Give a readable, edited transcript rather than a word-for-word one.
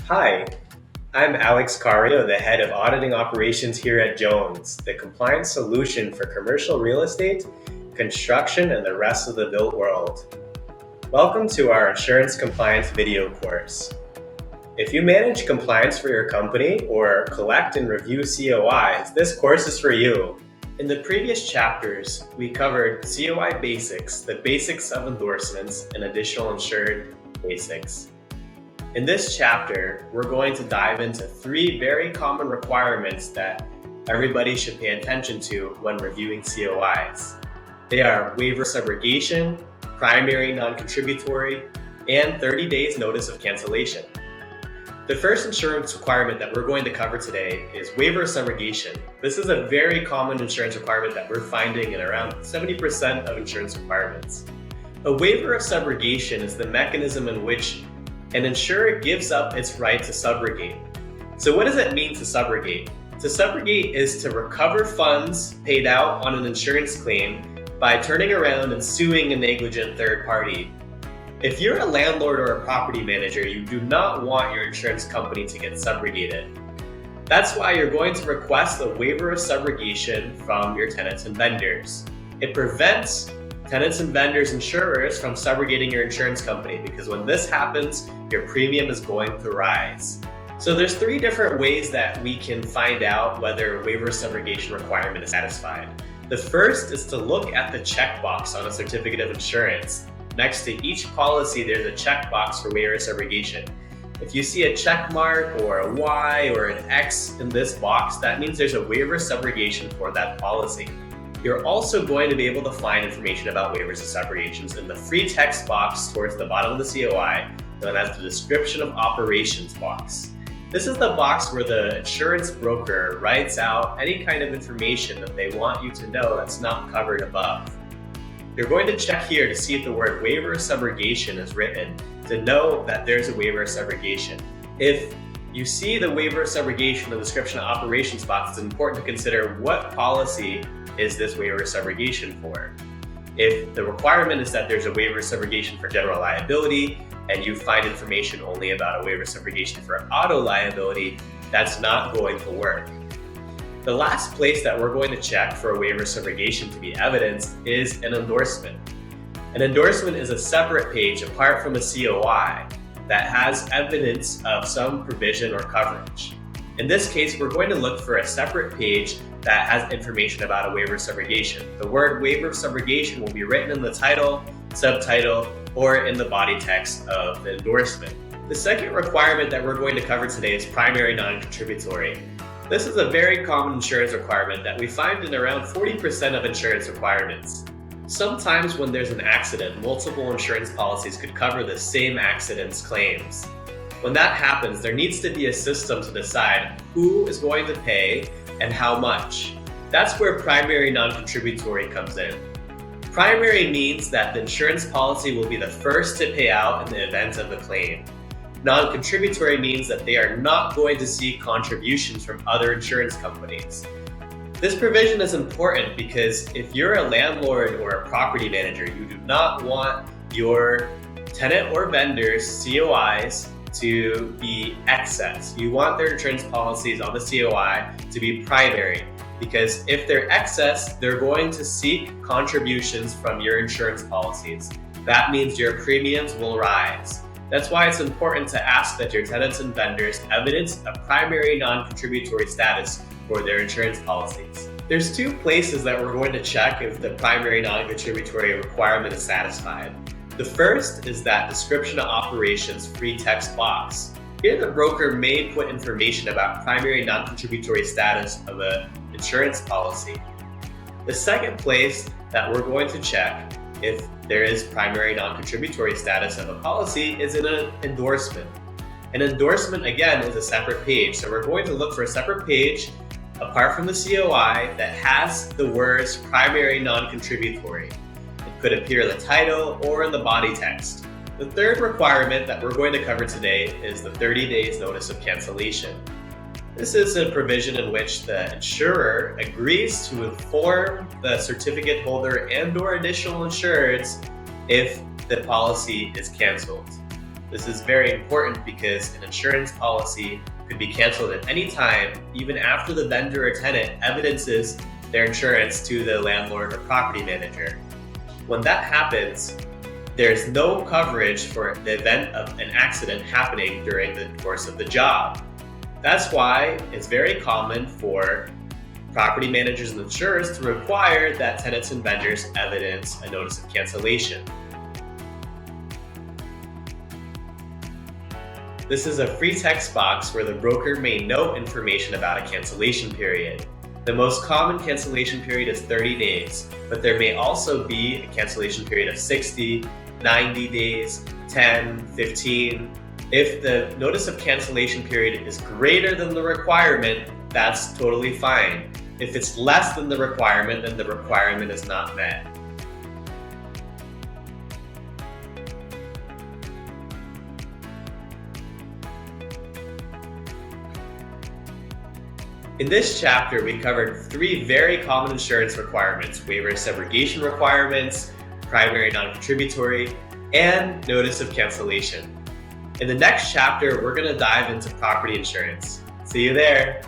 Hi, I'm Alex Cario, the head of auditing operations here at Jones, the compliance solution for commercial real estate, construction, and the rest of the built world. Welcome to our insurance compliance video course. If you manage compliance for your company or collect and review COIs, this course is for you. In the previous chapters, we covered COI basics, the basics of endorsements, and additional insured basics. In this chapter, we're going to dive into 3 very common requirements that everybody should pay attention to when reviewing COIs. They are Waiver Subrogation, Primary Non-Contributory, and 30 Days Notice of Cancellation. The first insurance requirement that we're going to cover today is Waiver Subrogation. This is a very common insurance requirement that we're finding in around 70% of insurance requirements. A Waiver of Subrogation is the mechanism in which an insurer gives up its right to subrogate. So what does it mean to subrogate? To subrogate is to recover funds paid out on an insurance claim by turning around and suing a negligent third party. If you're a landlord or a property manager, you do not want your insurance company to get subrogated. That's why you're going to request a waiver of subrogation from your tenants and vendors. It prevents tenants and vendors insurers from subrogating your insurance company, because when this happens, your premium is going to rise. So there's 3 different ways that we can find out whether a waiver of subrogation requirement is satisfied. The first is to look at the checkbox on a certificate of insurance. Next to each policy, there's a checkbox for waiver of subrogation. If you see a check mark or a Y or an X in this box, that means there's a waiver of subrogation for that policy. You're also going to be able to find information about waivers of subrogations in the free text box towards the bottom of the COI, known as the description of operations box. This is the box where the insurance broker writes out any kind of information that they want you to know that's not covered above. You're going to check here to see if the word waiver of subrogation is written to know that there's a waiver of subrogation. If you see the waiver of subrogation in the description of operations box, it's important to consider what policy is this waiver of subrogation for. If the requirement is that there's a waiver of subrogation for general liability and you find information only about a waiver of subrogation for auto liability, that's not going to work. The last place that we're going to check for a waiver of subrogation to be evidenced is an endorsement. An endorsement is a separate page apart from a COI that has evidence of some provision or coverage. In this case, we're going to look for a separate page that has information about a waiver of subrogation. The word waiver of subrogation will be written in the title, subtitle, or in the body text of the endorsement. The second requirement that we're going to cover today is primary non-contributory. This is a very common insurance requirement that we find in around 40% of insurance requirements. Sometimes when there's an accident, multiple insurance policies could cover the same accident's claims. When that happens, there needs to be a system to decide who is going to pay and how much. That's where primary non-contributory comes in. Primary means that the insurance policy will be the first to pay out in the event of a claim. Non-contributory means that they are not going to seek contributions from other insurance companies. This provision is important because if you're a landlord or a property manager, you do not want your tenant or vendor's COIs to be excess. You want their insurance policies on the COI to be primary, because if they're excess, they're going to seek contributions from your insurance policies. That means your premiums will rise. That's why it's important to ask that your tenants and vendors evidence a primary non-contributory status for their insurance policies. There's 2 places that we're going to check if the primary non-contributory requirement is satisfied. The first is that description of operations free text box. Here the broker may put information about primary non-contributory status of an insurance policy. The second place that we're going to check if there is primary non-contributory status of a policy is in an endorsement. An endorsement, again, is a separate page. So we're going to look for a separate page apart from the COI that has the words primary non-contributory. It could appear in the title or in the body text. The third requirement that we're going to cover today is the 30 days notice of cancellation. This is a provision in which the insurer agrees to inform the certificate holder and/or additional insureds if the policy is canceled. This is very important because an insurance policy could be canceled at any time, even after the vendor or tenant evidences their insurance to the landlord or property manager. When that happens, there's no coverage for the event of an accident happening during the course of the job. That's why it's very common for property managers and insurers to require that tenants and vendors evidence a notice of cancellation. This is a free text box where the broker may note information about a cancellation period. The most common cancellation period is 30 days, but there may also be a cancellation period of 60, 90 days, 10, 15. If the notice of cancellation period is greater than the requirement, that's totally fine. If it's less than the requirement, then the requirement is not met. In this chapter, we covered 3 very common insurance requirements: waiver of subrogation requirements, primary non-contributory, and notice of cancellation. In the next chapter, we're going to dive into property insurance. See you there!